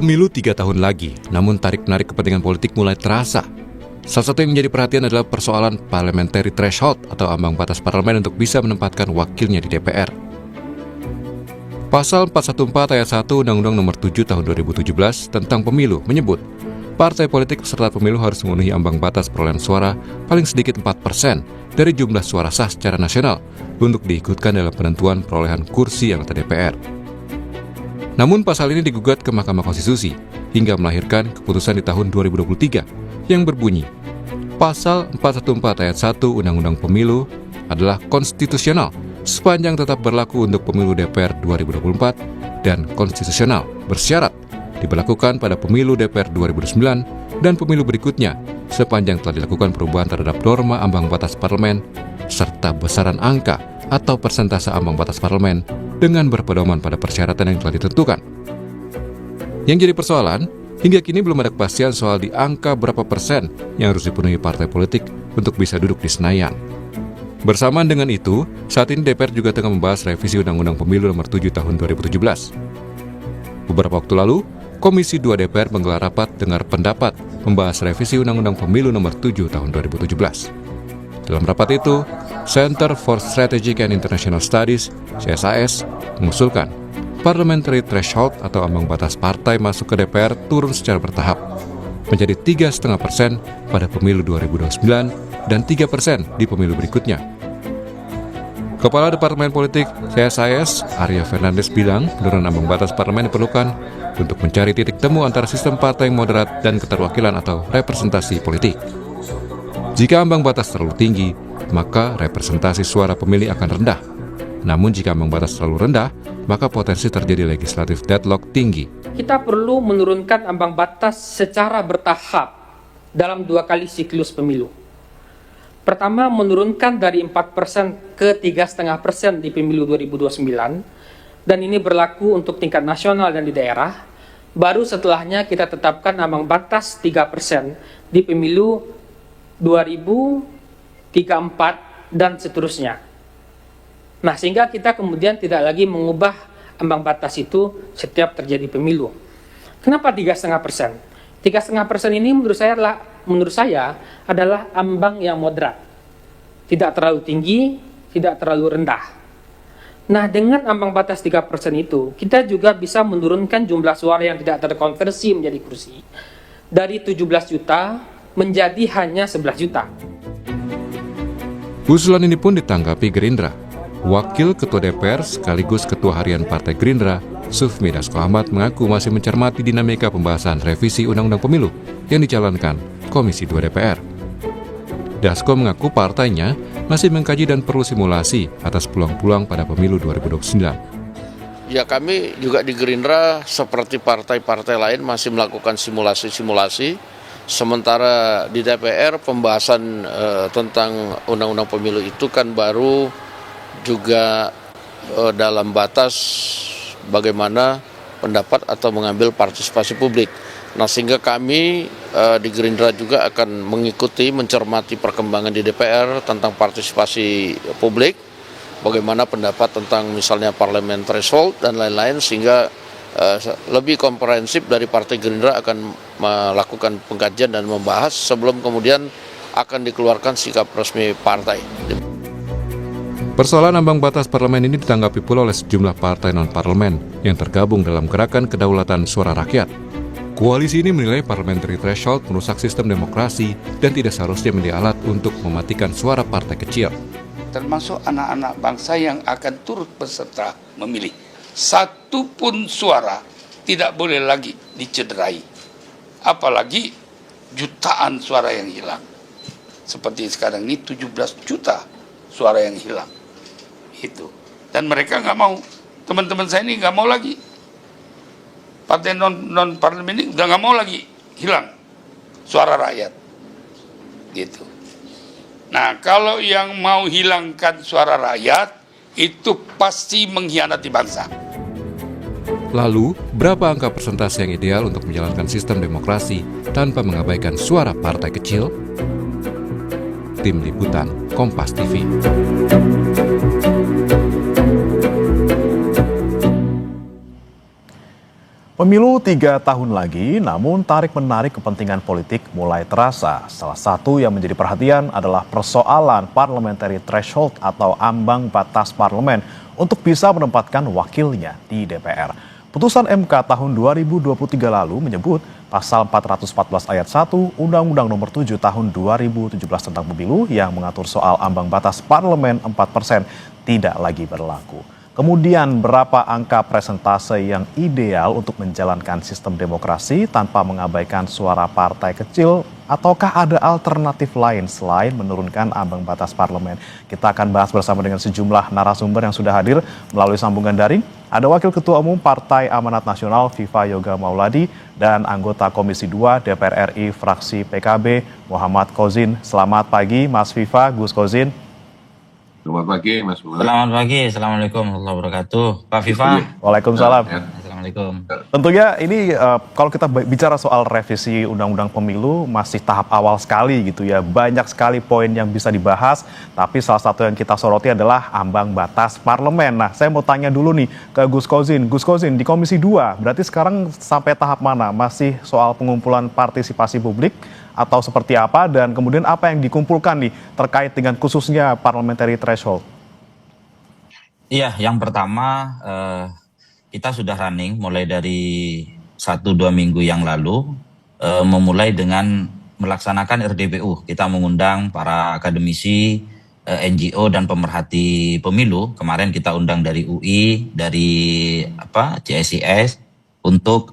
Pemilu 3 tahun lagi, namun tarik-menarik kepentingan politik mulai terasa. Salah satu yang menjadi perhatian adalah persoalan parliamentary threshold atau ambang batas parlemen untuk bisa menempatkan wakilnya di DPR. Pasal 414 ayat 1 Undang-Undang Nomor 7 Tahun 2017 tentang Pemilu menyebut, partai politik peserta pemilu harus memenuhi ambang batas perolehan suara paling sedikit 4% dari jumlah suara sah secara nasional untuk diikutkan dalam penentuan perolehan kursi anggota DPR. Namun pasal ini digugat ke Mahkamah Konstitusi hingga melahirkan keputusan di tahun 2023 yang berbunyi, Pasal 414 ayat 1 Undang-Undang Pemilu adalah konstitusional sepanjang tetap berlaku untuk pemilu DPR 2024 dan konstitusional bersyarat diberlakukan pada pemilu DPR 2009 dan pemilu berikutnya sepanjang telah dilakukan perubahan terhadap norma ambang batas parlemen serta besaran angka atau persentase ambang batas parlemen dengan berpedoman pada persyaratan yang telah ditentukan. Yang jadi persoalan, hingga kini belum ada kepastian soal di angka berapa persen yang harus dipenuhi partai politik untuk bisa duduk di Senayan. Bersamaan dengan itu, saat ini DPR juga tengah membahas revisi Undang-Undang Pemilu Nomor 7 Tahun 2017. Beberapa waktu lalu, Komisi 2 DPR menggelar rapat dengar pendapat membahas revisi Undang-Undang Pemilu Nomor 7 Tahun 2017. Dalam rapat itu, Center for Strategic and International Studies, CSIS, mengusulkan parliamentary threshold atau ambang batas partai masuk ke DPR turun secara bertahap menjadi 3,5% pada pemilu 2029 dan 3% di pemilu berikutnya. Kepala Departemen Politik CSIS, Arya Fernandes bilang penurunan ambang batas parlemen diperlukan untuk mencari titik temu antara sistem partai moderat dan keterwakilan atau representasi politik. Jika ambang batas terlalu tinggi, maka representasi suara pemilih akan rendah. Namun jika ambang batas terlalu rendah, maka potensi terjadi legislative deadlock tinggi. Kita perlu menurunkan ambang batas secara bertahap dalam 2 kali siklus pemilu. Pertama, menurunkan dari 4% ke 3,5% di pemilu 2029, dan ini berlaku untuk tingkat nasional dan di daerah. Baru setelahnya kita tetapkan ambang batas 3% di pemilu 2034 dan seterusnya. Nah, sehingga kita kemudian tidak lagi mengubah ambang batas itu setiap terjadi pemilu. Kenapa 3,5%? 3,5% ini menurut saya adalah ambang yang moderat. Tidak terlalu tinggi, tidak terlalu rendah. Nah, dengan ambang batas 3% itu, kita juga bisa menurunkan jumlah suara yang tidak terkonversi menjadi kursi dari 17 juta menjadi hanya 11 juta. Usulan ini pun ditanggapi Gerindra. Wakil Ketua DPR sekaligus Ketua Harian Partai Gerindra, Sufmi Dasko Ahmad mengaku masih mencermati dinamika pembahasan revisi Undang-Undang Pemilu yang dijalankan Komisi 2 DPR. Dasko mengaku partainya masih mengkaji dan perlu simulasi atas peluang-peluang pada pemilu 2029. Ya, kami juga di Gerindra seperti partai-partai lain masih melakukan simulasi-simulasi. Sementara di DPR pembahasan tentang Undang-Undang Pemilu itu kan baru juga dalam batas bagaimana pendapat atau mengambil partisipasi publik. Nah, sehingga kami di Gerindra juga akan mengikuti, mencermati perkembangan di DPR tentang partisipasi publik, bagaimana pendapat tentang misalnya parliamentary threshold dan lain-lain, sehingga lebih komprehensif dari Partai Gerindra akan melakukan pengkajian dan membahas sebelum kemudian akan dikeluarkan sikap resmi partai. Persoalan ambang batas parlemen ini ditanggapi pula oleh sejumlah partai non-parlemen yang tergabung dalam Gerakan Kedaulatan Suara Rakyat. Koalisi ini menilai parliamentary threshold merusak sistem demokrasi dan tidak seharusnya menjadi alat untuk mematikan suara partai kecil. Termasuk anak-anak bangsa yang akan turut peserta memilih. Satu pun suara tidak boleh lagi dicederai. Apalagi jutaan suara yang hilang. Seperti sekarang ini 17 juta suara yang hilang. Itu. Dan mereka nggak mau. Teman-teman saya ini nggak mau lagi. Partai non-parlemen ini udah nggak mau lagi hilang suara rakyat. Gitu. Nah, kalau yang mau hilangkan suara rakyat, itu pasti mengkhianati bangsa. Lalu, berapa angka persentase yang ideal untuk menjalankan sistem demokrasi tanpa mengabaikan suara partai kecil? Tim Liputan Kompas TV. Pemilu 3 tahun lagi, namun tarik-menarik kepentingan politik mulai terasa. Salah satu yang menjadi perhatian adalah persoalan parliamentary threshold atau ambang batas parlemen untuk bisa menempatkan wakilnya di DPR. Putusan MK tahun 2023 lalu menyebut pasal 414 ayat 1 Undang-Undang Nomor 7 tahun 2017 tentang pemilu yang mengatur soal ambang batas parlemen 4% tidak lagi berlaku. Kemudian berapa angka presentase yang ideal untuk menjalankan sistem demokrasi tanpa mengabaikan suara partai kecil, ataukah ada alternatif lain selain menurunkan ambang batas parlemen? Kita akan bahas bersama dengan sejumlah narasumber yang sudah hadir melalui sambungan daring. Ada Wakil Ketua Umum Partai Amanat Nasional Viva Yoga Mauladi dan anggota Komisi 2 DPR RI fraksi PKB Muhammad Kozin. Selamat pagi Mas Viva, Gus Kozin. Selamat pagi, Mas Muhammad. Selamat pagi, Assalamualaikum warahmatullahi wabarakatuh. Pak Viva. Waalaikumsalam. Assalamualaikum. Tentunya ini kalau kita bicara soal revisi Undang-Undang Pemilu masih tahap awal sekali gitu ya. Banyak sekali poin yang bisa dibahas, tapi salah satu yang kita soroti adalah ambang batas parlemen. Nah, saya mau tanya dulu nih ke Gus Kozin. Gus Kozin, di Komisi 2, berarti sekarang sampai tahap mana? Masih soal pengumpulan partisipasi publik atau seperti apa, dan kemudian apa yang dikumpulkan nih terkait dengan khususnya parliamentary threshold? Iya, yang pertama kita sudah running mulai dari 1-2 minggu yang lalu, memulai dengan melaksanakan RDPU. Kita mengundang para akademisi, NGO dan pemerhati pemilu. Kemarin kita undang dari UI, dari CSIS untuk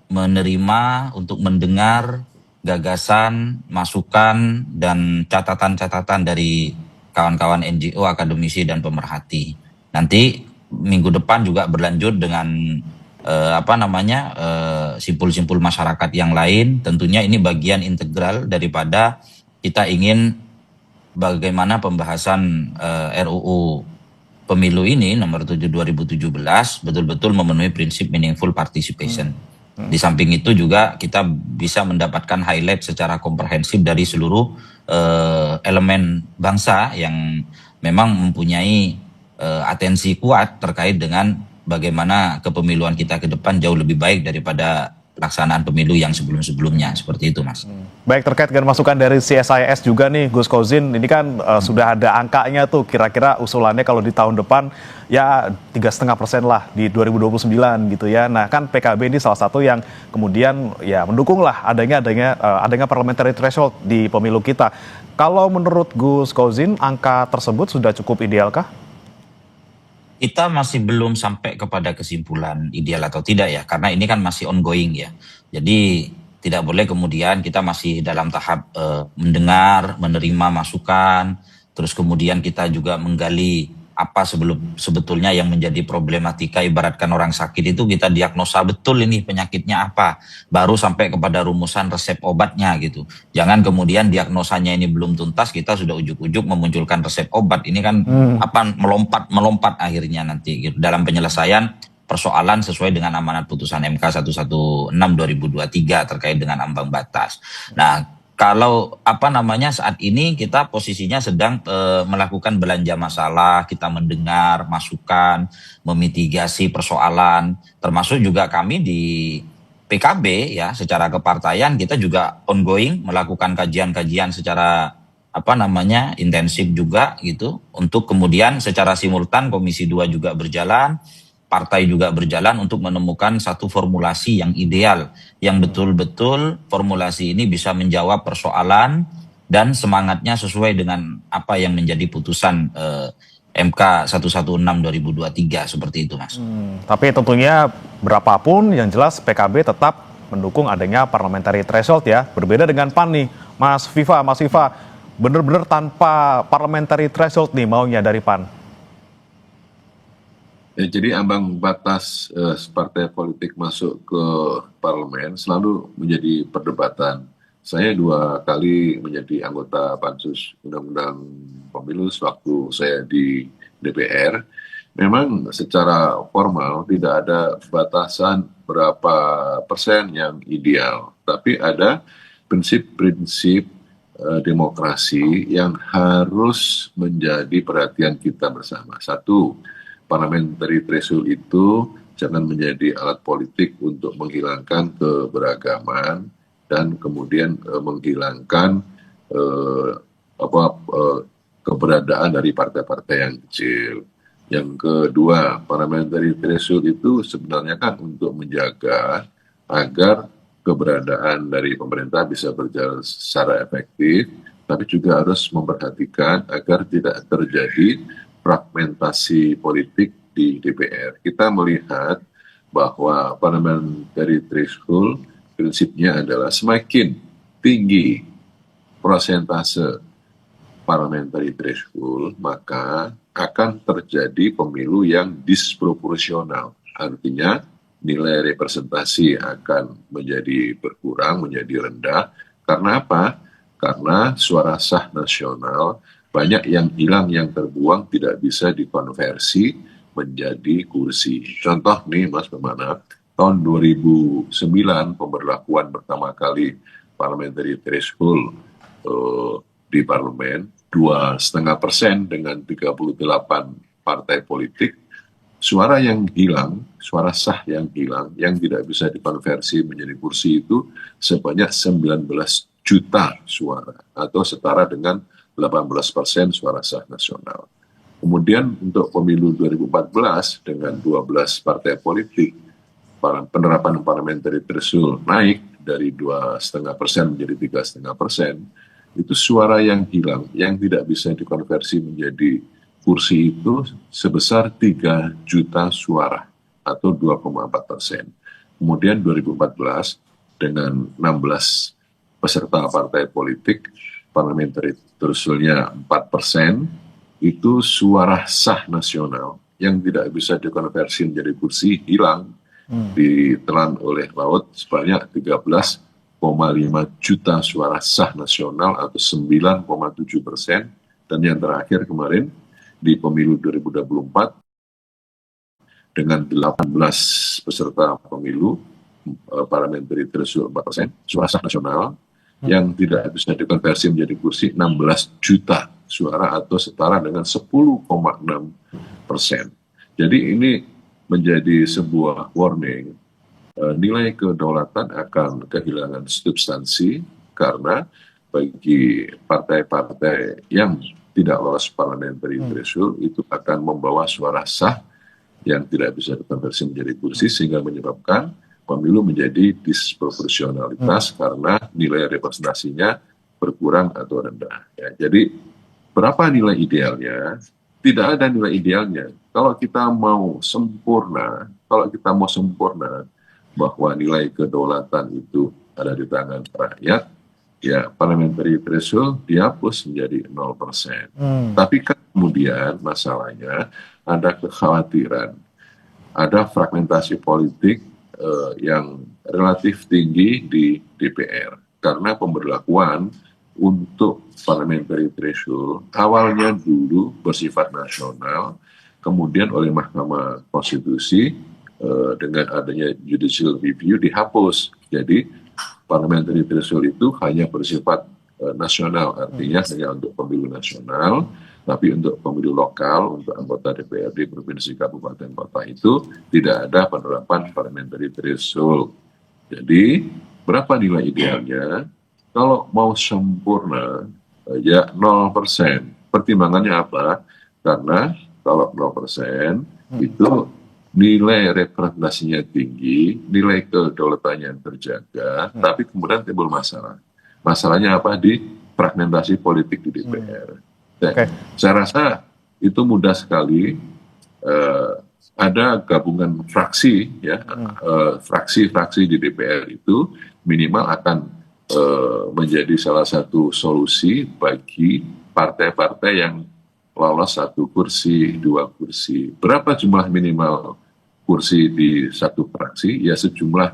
menerima untuk mendengar gagasan, masukan, dan catatan-catatan dari kawan-kawan NGO, akademisi, dan pemerhati. Nanti minggu depan juga berlanjut dengan simpul-simpul masyarakat yang lain. Tentunya ini bagian integral daripada kita ingin bagaimana pembahasan RUU Pemilu ini nomor 7 2017 betul-betul memenuhi prinsip meaningful participation. Di samping itu juga kita bisa mendapatkan highlight secara komprehensif dari seluruh elemen bangsa yang memang mempunyai atensi kuat terkait dengan bagaimana kepemiluan kita ke depan jauh lebih baik daripada pelaksanaan pemilu yang sebelum-sebelumnya. Seperti itu, Mas. Baik, terkait dengan masukan dari CSIS juga nih, Gus Kozin, ini kan sudah ada angkanya tuh, kira-kira usulannya kalau di tahun depan ya 3,5% lah di 2029 gitu ya. Nah, kan PKB ini salah satu yang kemudian ya mendukung lah adanya parliamentary threshold di pemilu kita. Kalau menurut Gus Kozin, angka tersebut sudah cukup idealkah? Kita masih belum sampai kepada kesimpulan ideal atau tidak ya, karena ini kan masih ongoing ya. Jadi tidak boleh kemudian kita masih dalam tahap mendengar, menerima masukan, terus kemudian kita juga menggali apa sebetulnya yang menjadi problematika. Ibaratkan orang sakit itu kita diagnosa betul ini penyakitnya apa, baru sampai kepada rumusan resep obatnya gitu. Jangan kemudian diagnosanya ini belum tuntas, kita sudah ujuk-ujuk memunculkan resep obat. Ini kan melompat akhirnya nanti gitu, dalam penyelesaian persoalan sesuai dengan amanat putusan MK 116 2023 terkait dengan ambang batas. Nah, kalau saat ini kita posisinya sedang melakukan belanja masalah, kita mendengar masukan, memitigasi persoalan, termasuk juga kami di PKB ya, secara kepartaian kita juga ongoing melakukan kajian-kajian secara intensif juga gitu, untuk kemudian secara simultan Komisi 2 juga berjalan, partai juga berjalan untuk menemukan satu formulasi yang ideal, yang betul-betul formulasi ini bisa menjawab persoalan dan semangatnya sesuai dengan apa yang menjadi putusan MK 116 2023 seperti itu, Mas. Tapi tentunya berapapun yang jelas PKB tetap mendukung adanya parliamentary threshold ya. Berbeda dengan PAN nih, Mas Viva, benar-benar tanpa parliamentary threshold nih maunya dari PAN. Ya, jadi ambang batas partai politik masuk ke parlemen selalu menjadi perdebatan. Saya 2 kali menjadi anggota Pansus Undang-Undang Pemilu sewaktu saya di DPR. Memang secara formal tidak ada batasan berapa persen yang ideal, tapi ada prinsip-prinsip demokrasi yang harus menjadi perhatian kita bersama. Satu, parliamentary threshold itu jangan menjadi alat politik untuk menghilangkan keberagaman dan kemudian menghilangkan eh, keberadaan dari partai-partai yang kecil. Yang kedua, parliamentary threshold itu sebenarnya kan untuk menjaga agar keberadaan dari pemerintah bisa berjalan secara efektif, tapi juga harus memperhatikan agar tidak terjadi fragmentasi politik di DPR. Kita melihat bahwa parliamentary threshold prinsipnya adalah semakin tinggi prosentase parliamentary threshold, maka akan terjadi pemilu yang disproporsional. Artinya nilai representasi akan menjadi berkurang, menjadi rendah. Karena apa? Karena suara sah nasional banyak yang hilang, yang terbuang, tidak bisa dikonversi menjadi kursi. Contoh nih Mas Pemana, tahun 2009 pemberlakuan pertama kali parliamentary threshold di parlemen, 2,5% dengan 38 partai politik, suara yang hilang, suara sah yang hilang, yang tidak bisa dikonversi menjadi kursi itu sebanyak 19 juta suara, atau setara dengan 18% suara sah nasional. Kemudian untuk pemilu 2014 dengan 12 partai politik, penerapan parliamentary threshold naik dari 2,5% menjadi 3,5%, itu suara yang hilang, yang tidak bisa dikonversi menjadi kursi itu sebesar 3 juta suara atau 2,4%. Kemudian 2014 dengan 16 peserta partai politik, parliamentary threshold-nya 4%, itu suara sah nasional yang tidak bisa dikonversi menjadi kursi hilang, ditelan oleh laut sebanyak 13,5 juta suara sah nasional atau 9,7%. Dan yang terakhir kemarin di pemilu 2024 dengan 18 peserta pemilu parliamentary threshold 4%, suara sah nasional yang tidak bisa dikonversi menjadi kursi 16 juta suara atau setara dengan 10,6%. Jadi ini menjadi sebuah warning, nilai kedaulatan akan kehilangan substansi karena bagi partai-partai yang tidak lolos parliamentary threshold itu akan membawa suara sah yang tidak bisa dikonversi menjadi kursi, sehingga menyebabkan pemilu menjadi disproporsionalitas karena nilai representasinya berkurang atau rendah. Ya, jadi berapa nilai idealnya? Tidak ada nilai idealnya. Kalau kita mau sempurna bahwa nilai kedaulatan itu ada di tangan rakyat, ya parliamentary threshold dihapus menjadi 0%. Tapi kan kemudian masalahnya ada kekhawatiran, ada fragmentasi politik yang relatif tinggi di DPR karena pemberlakuan untuk parliamentary threshold awalnya dulu bersifat nasional, kemudian oleh Mahkamah Konstitusi dengan adanya judicial review dihapus. Jadi parliamentary threshold itu hanya bersifat nasional, artinya hanya untuk pemilu nasional, tapi untuk pemilu lokal, untuk anggota DPRD provinsi, kabupaten, kota itu tidak ada penerapan parliamentary threshold. Jadi berapa nilai idealnya? Kalau mau sempurna ya 0%. Pertimbangannya apa? Karena kalau 0% itu nilai representasinya tinggi, nilai kedaulatannya terjaga, tapi kemudian timbul masalah. Masalahnya apa? Di fragmentasi politik di DPR. Saya rasa itu mudah sekali. Ada gabungan fraksi, ya, fraksi-fraksi di DPR itu minimal akan menjadi salah satu solusi bagi partai-partai yang lolos 1 kursi, 2 kursi. Berapa jumlah minimal kursi di satu fraksi? Ya sejumlah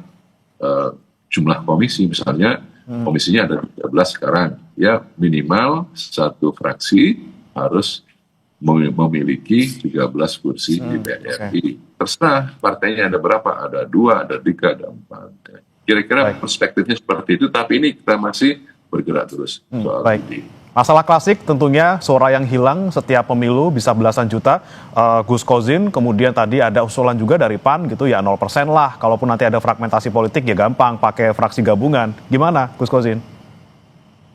jumlah komisi, misalnya komisinya ada 13 sekarang, ya minimal satu fraksi harus memiliki 13 kursi di DPR. Terserah partainya ada berapa, ada 2, ada 3, ada 4. Kira-kira perspektifnya seperti itu, tapi ini kita masih bergerak terus soal ini. Masalah klasik tentunya suara yang hilang setiap pemilu bisa belasan juta. Gus Kozin, kemudian tadi ada usulan juga dari PAN gitu ya 0% lah. Kalaupun nanti ada fragmentasi politik ya gampang pakai fraksi gabungan. Gimana Gus Kozin?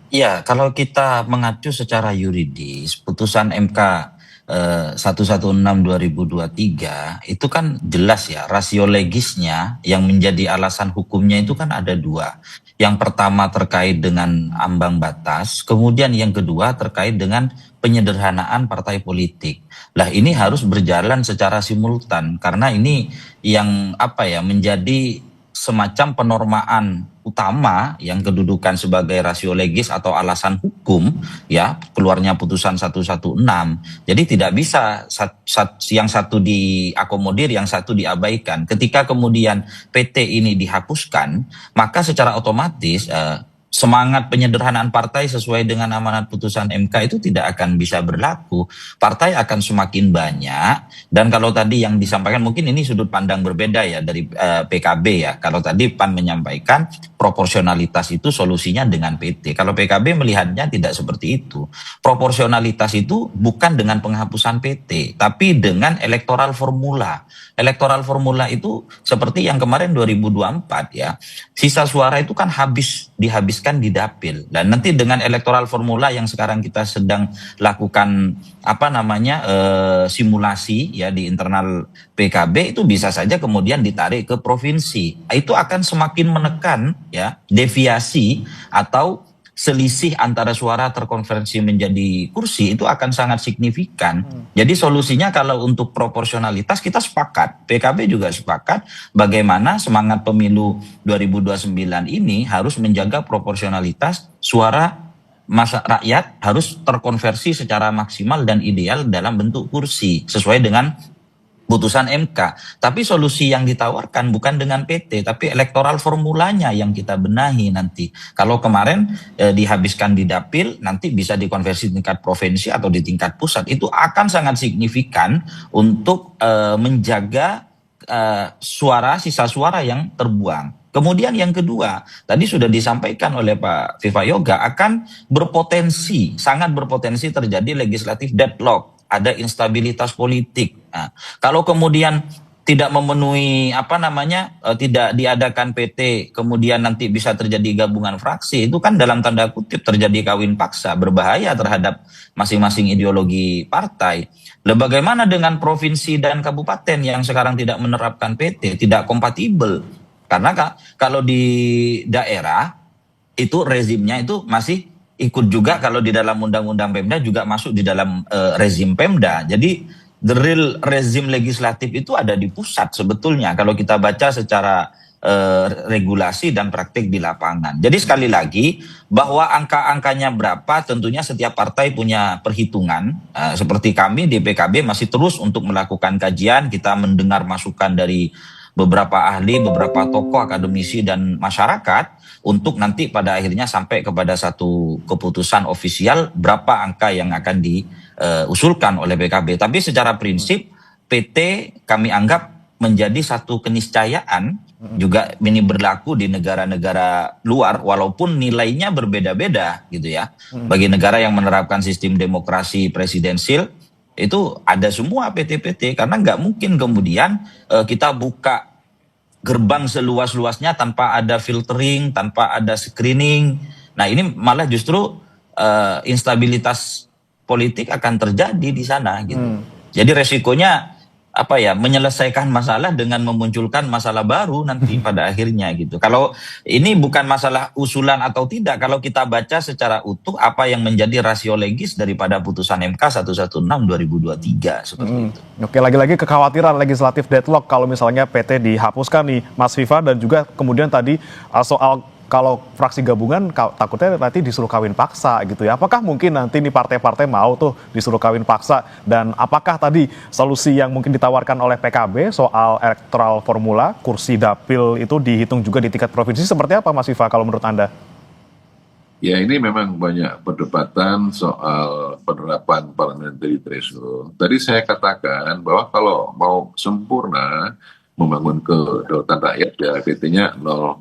Ya, kalau kita mengacu secara yuridis, putusan MK 116/2023 itu kan jelas ya, rasio legisnya yang menjadi alasan hukumnya itu kan ada dua. Yang pertama terkait dengan ambang batas, kemudian yang kedua terkait dengan penyederhanaan partai politik. Lah ini harus berjalan secara simultan karena ini yang menjadi semacam penormaan utama yang kedudukan sebagai rasio legis atau alasan hukum ya keluarnya putusan 116. Jadi tidak bisa yang satu diakomodir, yang satu diabaikan. Ketika kemudian PT ini dihapuskan, maka secara otomatis semangat penyederhanaan partai sesuai dengan amanat putusan MK itu tidak akan bisa berlaku. Partai akan semakin banyak, dan kalau tadi yang disampaikan mungkin ini sudut pandang berbeda ya dari PKB ya. Kalau tadi PAN menyampaikan proporsionalitas itu solusinya dengan PT. Kalau PKB melihatnya tidak seperti itu. Proporsionalitas itu bukan dengan penghapusan PT, tapi dengan electoral formula. Electoral formula itu seperti yang kemarin 2024 ya. Sisa suara itu kan dihabiskan di dapil. Dan nanti dengan electoral formula yang sekarang kita sedang lakukan simulasi ya di internal PKB, itu bisa saja kemudian ditarik ke provinsi. Itu akan semakin menekan ya deviasi atau selisih antara suara terkonversi menjadi kursi itu akan sangat signifikan. Jadi solusinya kalau untuk proporsionalitas kita sepakat, PKB juga sepakat bagaimana semangat pemilu 2029 ini harus menjaga proporsionalitas suara masa rakyat harus terkonversi secara maksimal dan ideal dalam bentuk kursi sesuai dengan putusan MK. Tapi solusi yang ditawarkan bukan dengan PT, tapi elektoral formulanya yang kita benahi nanti. Kalau kemarin dihabiskan di dapil, nanti bisa dikonversi di tingkat provinsi atau di tingkat pusat. Itu akan sangat signifikan untuk menjaga sisa suara yang terbuang. Kemudian yang kedua, tadi sudah disampaikan oleh Pak Viva Yoga, akan sangat berpotensi terjadi legislative deadlock. Ada instabilitas politik. Nah, kalau kemudian tidak memenuhi tidak diadakan PT, kemudian nanti bisa terjadi gabungan fraksi, itu kan dalam tanda kutip terjadi kawin paksa, berbahaya terhadap masing-masing ideologi partai. Lalu bagaimana dengan provinsi dan kabupaten yang sekarang tidak menerapkan PT, tidak kompatibel? Karena kalau di daerah itu rezimnya itu masih ikut juga, kalau di dalam undang-undang Pemda juga masuk di dalam rezim Pemda. Jadi the real rezim legislatif itu ada di pusat sebetulnya kalau kita baca secara regulasi dan praktik di lapangan. Jadi sekali lagi bahwa angka-angkanya berapa tentunya setiap partai punya perhitungan. Seperti kami di PKB masih terus untuk melakukan kajian, kita mendengar masukan dari beberapa ahli, beberapa tokoh akademisi dan masyarakat untuk nanti pada akhirnya sampai kepada satu keputusan ofisial berapa angka yang akan diusulkan oleh PKB. Tapi secara prinsip PT kami anggap menjadi satu keniscayaan, juga ini berlaku di negara-negara luar walaupun nilainya berbeda-beda gitu ya. Bagi negara yang menerapkan sistem demokrasi presidensil itu ada semua PT-PT, karena nggak mungkin kemudian kita buka gerbang seluas-luasnya tanpa ada filtering, tanpa ada screening. Nah ini malah justru instabilitas politik akan terjadi di sana gitu. Jadi resikonya menyelesaikan masalah dengan memunculkan masalah baru nanti pada akhirnya gitu. Kalau ini bukan masalah usulan atau tidak, kalau kita baca secara utuh apa yang menjadi rasio legis daripada putusan MK 116/2023 seperti itu. Oke, lagi-lagi kekhawatiran legislatif deadlock kalau misalnya PT dihapuskan nih Mas Viva, dan juga kemudian tadi soal kalau fraksi gabungan takutnya nanti disuruh kawin paksa gitu ya. Apakah mungkin nanti nih partai-partai mau tuh disuruh kawin paksa? Dan apakah tadi solusi yang mungkin ditawarkan oleh PKB soal electoral formula, kursi dapil itu dihitung juga di tingkat provinsi, seperti apa Mas Viva kalau menurut Anda? Ya, ini memang banyak perdebatan soal penerapan parliamentary threshold. Tadi saya katakan bahwa kalau mau sempurna membangun kedaulatan rakyat ya PT-nya 0%.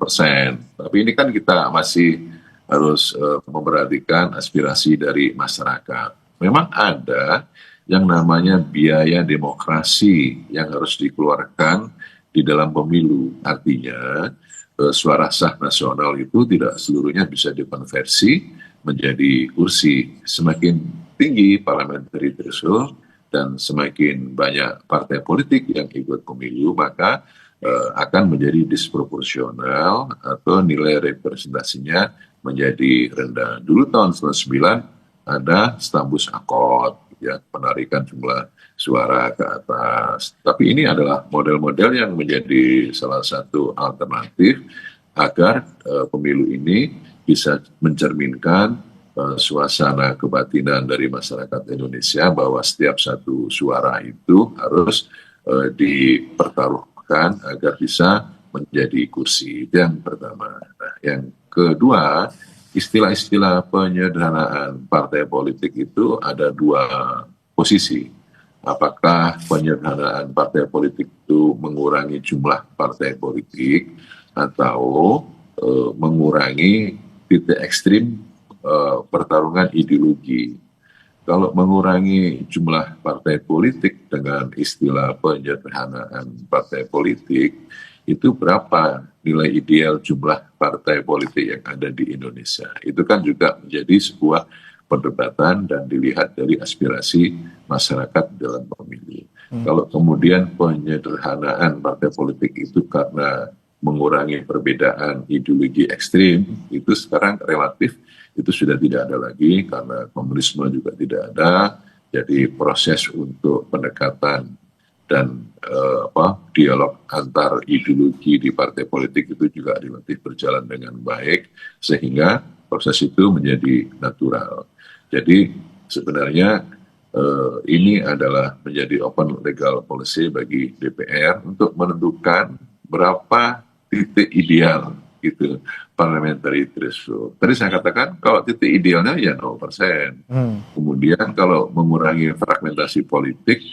Tapi ini kan kita masih harus memperhatikan aspirasi dari masyarakat. Memang ada yang namanya biaya demokrasi yang harus dikeluarkan di dalam pemilu. Artinya suara sah nasional itu tidak seluruhnya bisa dikonversi menjadi kursi. Semakin tinggi parliamentary threshold dan semakin banyak partai politik yang ikut pemilu, maka akan menjadi disproporsional atau nilai representasinya menjadi rendah. Dulu tahun 1999 ada Stambus Accord, ya, penarikan jumlah suara ke atas. Tapi ini adalah model-model yang menjadi salah satu alternatif agar pemilu ini bisa mencerminkan suasana kebatinan dari masyarakat Indonesia bahwa setiap satu suara itu harus dipertaruhkan agar bisa menjadi kursi. Itu yang pertama. Nah, yang kedua, istilah-istilah penyederhanaan partai politik itu ada dua posisi. Apakah penyederhanaan partai politik itu mengurangi jumlah partai politik atau mengurangi titik ekstrim pertarungan ideologi. Kalau mengurangi jumlah partai politik dengan istilah penyederhanaan partai politik, itu berapa nilai ideal jumlah partai politik yang ada di Indonesia. Itu kan juga menjadi sebuah perdebatan dan dilihat dari aspirasi masyarakat dalam pemilu. Kalau kemudian penyederhanaan partai politik itu karena mengurangi perbedaan ideologi ekstrim, itu sekarang relatif itu sudah tidak ada lagi karena komunisme juga tidak ada. Jadi proses untuk pendekatan dan dialog antar ideologi di partai politik itu juga relatif berjalan dengan baik sehingga proses itu menjadi natural. Jadi sebenarnya ini adalah menjadi open legal policy bagi DPR untuk menentukan berapa titik ideal itu parliamentary threshold. Tadi saya katakan kalau titik idealnya ya 0%. Kemudian kalau mengurangi fragmentasi politik,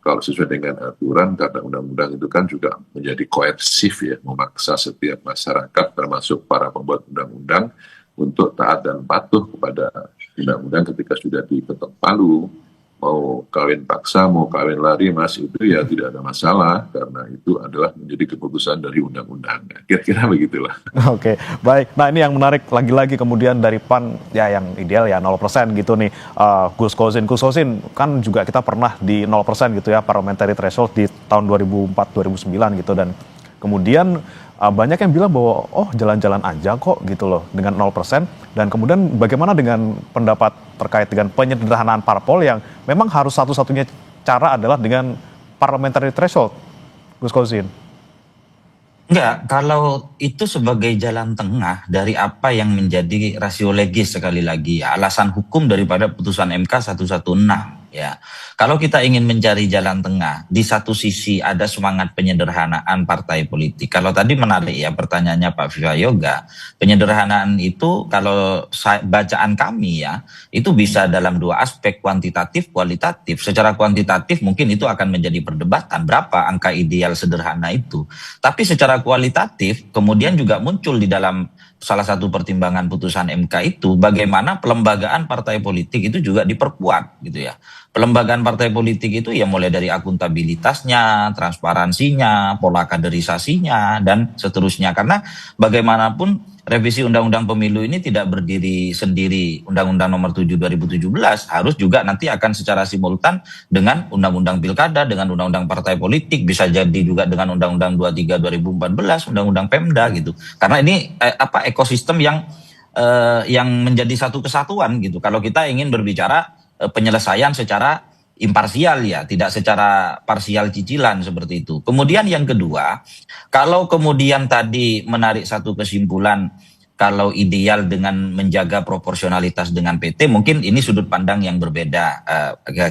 kalau sesuai dengan aturan karena undang-undang itu kan juga menjadi koersif, ya, memaksa setiap masyarakat termasuk para pembuat undang-undang untuk taat dan patuh kepada undang-undang ketika sudah diketok palu. Mau kawin paksa, mau kawin lari, Mas, itu ya tidak ada masalah karena itu adalah menjadi keputusan dari undang-undang. Kira-kira begitulah. Oke, baik. Nah, ini yang menarik lagi-lagi kemudian dari PAN, ya yang ideal ya 0% gitu nih. Gus Kosin kan juga kita pernah di 0% gitu ya parliamentary threshold di tahun 2004-2009 gitu, dan kemudian banyak yang bilang bahwa jalan-jalan aja kok gitu loh dengan 0%. Dan kemudian bagaimana dengan pendapat terkait dengan penyederhanaan parpol yang memang harus satu-satunya cara adalah dengan parliamentary threshold, Gus Kosin? Enggak, kalau itu sebagai jalan tengah dari apa yang menjadi rasio legis sekali lagi ya, alasan hukum daripada putusan MK 116 ya. Kalau kita ingin mencari jalan tengah, di satu sisi ada semangat penyederhanaan partai politik. Kalau tadi menarik ya pertanyaannya Pak Viva Yoga, penyederhanaan itu kalau bacaan kami ya, itu bisa dalam dua aspek, kuantitatif, kualitatif. Secara kuantitatif mungkin itu akan menjadi perdebatan berapa angka ideal sederhana itu. Tapi secara kualitatif kemudian juga muncul di dalam salah satu pertimbangan putusan MK itu bagaimana pelembagaan partai politik itu juga diperkuat gitu ya. Pelembagaan partai politik itu ya mulai dari akuntabilitasnya, transparansinya, pola kaderisasinya dan seterusnya, karena bagaimanapun revisi Undang-Undang Pemilu ini tidak berdiri sendiri. Undang-Undang Nomor 7 2017 harus juga nanti akan secara simultan dengan Undang-Undang Pilkada, dengan Undang-Undang Partai Politik, bisa jadi juga dengan Undang-Undang 23 2014, Undang-Undang Pemda gitu. Karena ini ekosistem yang menjadi satu kesatuan gitu. Kalau kita ingin berbicara penyelesaian secara imparsial ya, tidak secara parsial cicilan seperti itu. Kemudian yang kedua, kalau kemudian tadi menarik satu kesimpulan kalau ideal dengan menjaga proporsionalitas dengan PT, mungkin ini sudut pandang yang berbeda.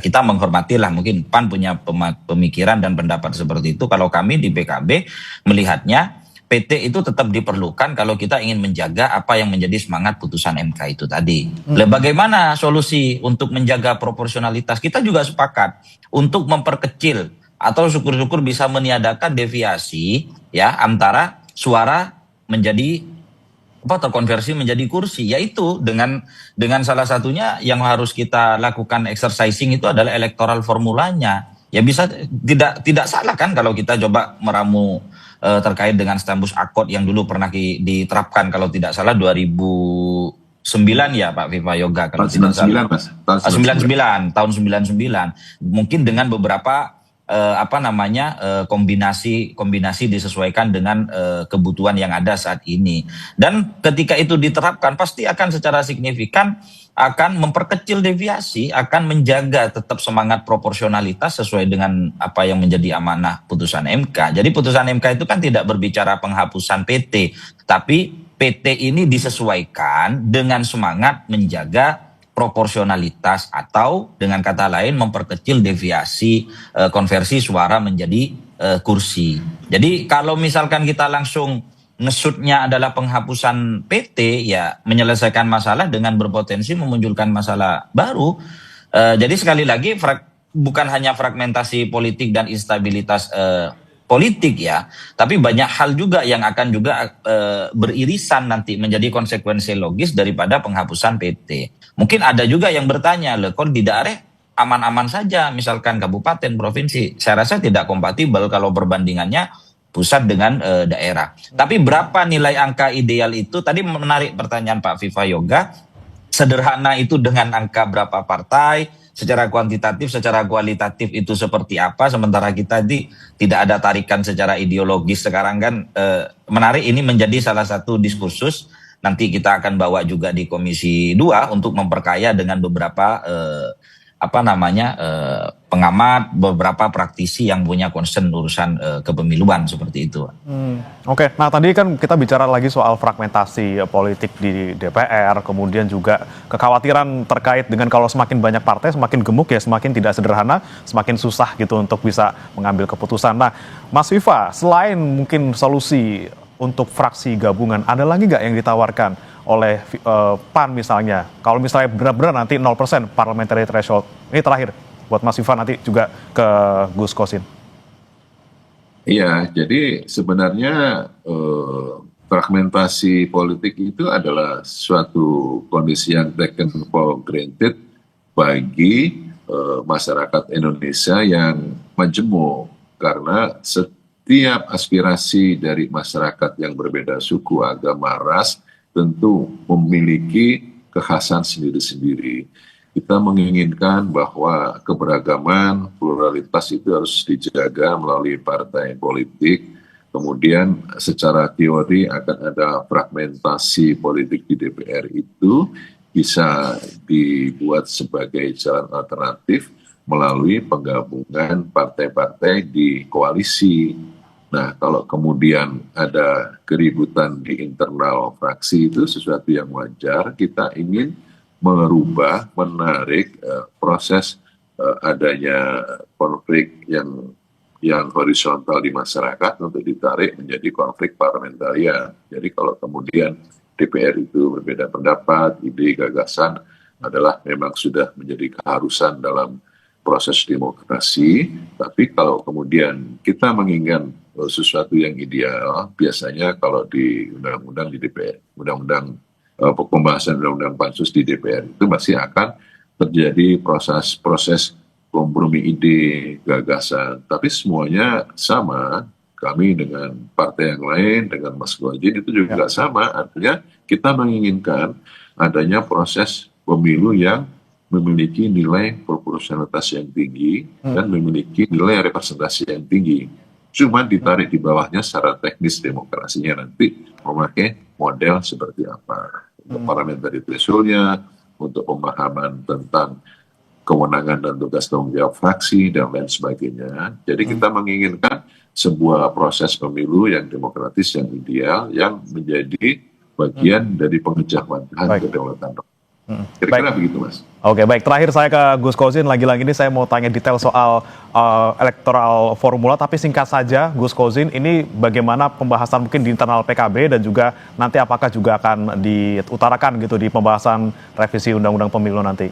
Kita menghormatilah, mungkin PAN punya pemikiran dan pendapat seperti itu. Kalau kami di PKB melihatnya PT itu tetap diperlukan kalau kita ingin menjaga apa yang menjadi semangat putusan MK itu tadi. Bagaimana solusi untuk menjaga proporsionalitas? Kita juga sepakat untuk memperkecil atau syukur-syukur bisa meniadakan deviasi ya antara suara menjadi terkonversi menjadi kursi, yaitu dengan salah satunya yang harus kita lakukan exercising itu adalah electoral formulanya. Ya bisa tidak salah kan kalau kita coba meramu terkait dengan stambus akord yang dulu pernah diterapkan kalau tidak salah 2009 ya Pak Viva Yoga kalau Tahun tidak salah. 99 Mas. Tahun 99 tahun 99 mungkin dengan beberapa kombinasi disesuaikan dengan kebutuhan yang ada saat ini. Dan ketika itu diterapkan pasti akan secara signifikan akan memperkecil deviasi, akan menjaga tetap semangat proporsionalitas sesuai dengan apa yang menjadi amanah putusan MK. Jadi putusan MK itu kan tidak berbicara penghapusan PT, tapi PT ini disesuaikan dengan semangat menjaga proporsionalitas atau dengan kata lain memperkecil deviasi konversi suara menjadi kursi. Jadi kalau misalkan kita langsung ngesutnya adalah penghapusan PT, ya menyelesaikan masalah dengan berpotensi memunculkan masalah baru. Jadi sekali lagi bukan hanya fragmentasi politik dan instabilitas politik ya, tapi banyak hal juga yang akan juga beririsan nanti menjadi konsekuensi logis daripada penghapusan PT. Mungkin ada juga yang bertanya, loh kok di daerah aman-aman saja, misalkan kabupaten, provinsi. Saya rasa tidak kompatibel kalau perbandingannya pusat dengan daerah. Tapi berapa nilai angka ideal itu? Tadi menarik pertanyaan Pak Viva Yoga. Sederhana itu dengan angka berapa partai, secara kuantitatif, secara kualitatif itu seperti apa, sementara kita tidak ada tarikan secara ideologis sekarang kan. Menarik, ini menjadi salah satu diskursus. Nanti kita akan bawa juga di Komisi 2 untuk memperkaya dengan beberapa pengamat, beberapa praktisi yang punya concern urusan kepemiluan seperti itu. Oke, nah tadi kan kita bicara lagi soal fragmentasi politik di DPR, kemudian juga kekhawatiran terkait dengan kalau semakin banyak partai, semakin gemuk ya, semakin tidak sederhana, semakin susah gitu untuk bisa mengambil keputusan. Nah, Mas Viva, selain mungkin solusi untuk fraksi gabungan, ada lagi nggak yang ditawarkan oleh PAN misalnya? Kalau misalnya benar-benar nanti 0% parliamentary threshold. Ini terakhir buat Mas Viva, nanti juga ke Gus Kosin. Iya, jadi sebenarnya fragmentasi politik itu adalah suatu kondisi yang taken for granted bagi masyarakat Indonesia yang majemuk, karena setiap aspirasi dari masyarakat yang berbeda suku, agama, ras tentu memiliki kekhasan sendiri-sendiri. Kita menginginkan bahwa keberagaman, pluralitas itu harus dijaga melalui partai politik. Kemudian secara teori akan ada fragmentasi politik di DPR itu bisa dibuat sebagai jalan alternatif melalui penggabungan partai-partai di koalisi. Nah, kalau kemudian ada keributan di internal fraksi itu sesuatu yang wajar. Kita ingin merubah, menarik proses adanya konflik yang horizontal di masyarakat untuk ditarik menjadi konflik parlementaria. Jadi kalau kemudian DPR itu berbeda pendapat, ide, gagasan adalah memang sudah menjadi keharusan dalam proses demokrasi. Tapi kalau kemudian kita menginginkan sesuatu yang ideal, biasanya kalau di undang-undang di DPR, pembahasan undang-undang pansus di DPR itu masih akan terjadi proses kompromi ide, gagasan. Tapi semuanya sama, kami dengan partai yang lain, dengan Mas Gwajin itu juga sama. Artinya kita menginginkan adanya proses pemilu yang memiliki nilai proporsionalitas yang tinggi dan memiliki nilai representasi yang tinggi. Cuma ditarik di bawahnya secara teknis demokrasinya nanti memakai model seperti apa. Untuk parliamentary threshold-nya, untuk pemahaman tentang kewenangan dan tugas tanggung jawab fraksi, dan lain sebagainya. Jadi kita menginginkan sebuah proses pemilu yang demokratis, yang ideal, yang menjadi bagian dari pengejawantahan kedaulatan. Kira-kira begitu, Mas. Oke, baik. Terakhir saya ke Gus Kosin. Lagi-lagi ini saya mau tanya detail soal electoral formula, tapi singkat saja, Gus Kosin, ini bagaimana pembahasan mungkin di internal PKB dan juga nanti apakah juga akan diutarakan gitu di pembahasan revisi Undang-Undang Pemilu nanti?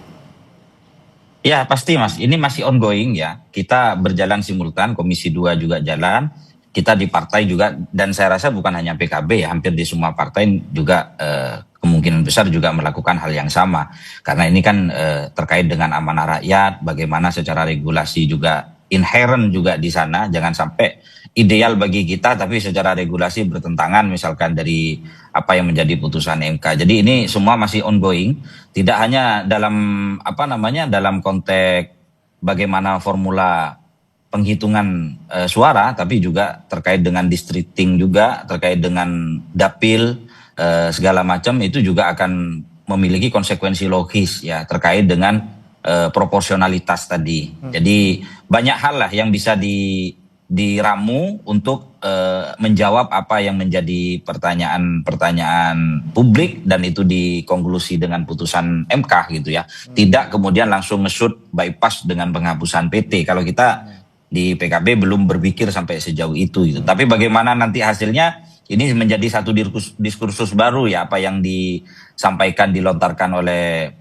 Ya pasti Mas, ini masih ongoing ya. Kita berjalan simultan, Komisi 2 juga jalan. kita di partai juga, dan saya rasa bukan hanya PKB ya, hampir di semua partai juga kemungkinan besar juga melakukan hal yang sama. Karena ini kan terkait dengan amanah rakyat, bagaimana secara regulasi juga inherent juga di sana, jangan sampai ideal bagi kita tapi secara regulasi bertentangan misalkan dari apa yang menjadi putusan MK. Jadi ini semua masih ongoing, tidak hanya dalam dalam konteks bagaimana formula penghitungan suara, tapi juga terkait dengan districting juga, terkait dengan dapil, segala macam itu juga akan memiliki konsekuensi logis ya terkait dengan proporsionalitas tadi. Jadi banyak hal lah yang bisa diramu untuk menjawab apa yang menjadi pertanyaan publik, dan itu dikonklusi dengan putusan MK gitu ya. Tidak kemudian langsung nge-shoot bypass dengan penghapusan PT. Kalau kita di PKB belum berpikir sampai sejauh itu gitu. Tapi bagaimana nanti hasilnya, ini menjadi satu diskursus baru ya, apa yang disampaikan, dilontarkan oleh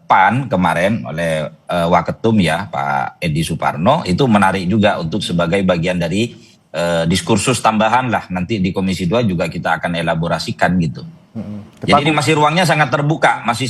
PAN kemarin oleh Waketum ya Pak Edi Suparno, itu menarik juga untuk sebagai bagian dari diskursus tambahan lah, nanti di Komisi 2 juga kita akan elaborasikan gitu. Jadi ini masih ruangnya sangat terbuka, masih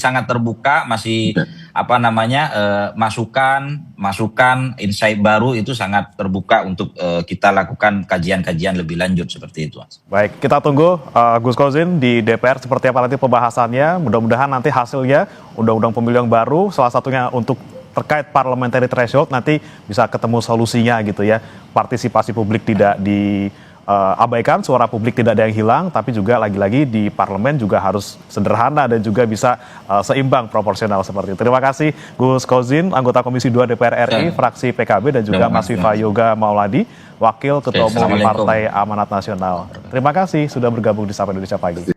masukan insight baru itu sangat terbuka untuk kita lakukan kajian-kajian lebih lanjut seperti itu. Baik, kita tunggu Gus Kozin di DPR seperti apa nanti pembahasannya. Mudah-mudahan nanti hasilnya Undang-Undang Pemilu yang baru, salah satunya untuk terkait parliamentary threshold, nanti bisa ketemu solusinya gitu ya. Partisipasi publik tidak diabaikan, suara publik tidak ada yang hilang, tapi juga lagi-lagi di parlemen juga harus sederhana dan juga bisa seimbang, proporsional seperti itu. Terima kasih Gus Kozin, anggota Komisi 2 DPR RI, fraksi PKB, dan juga Mas Viva Yoga Mauladi, Wakil Ketua Umum Partai Amanat Nasional. Terima kasih sudah bergabung di Sapa Indonesia Pagi.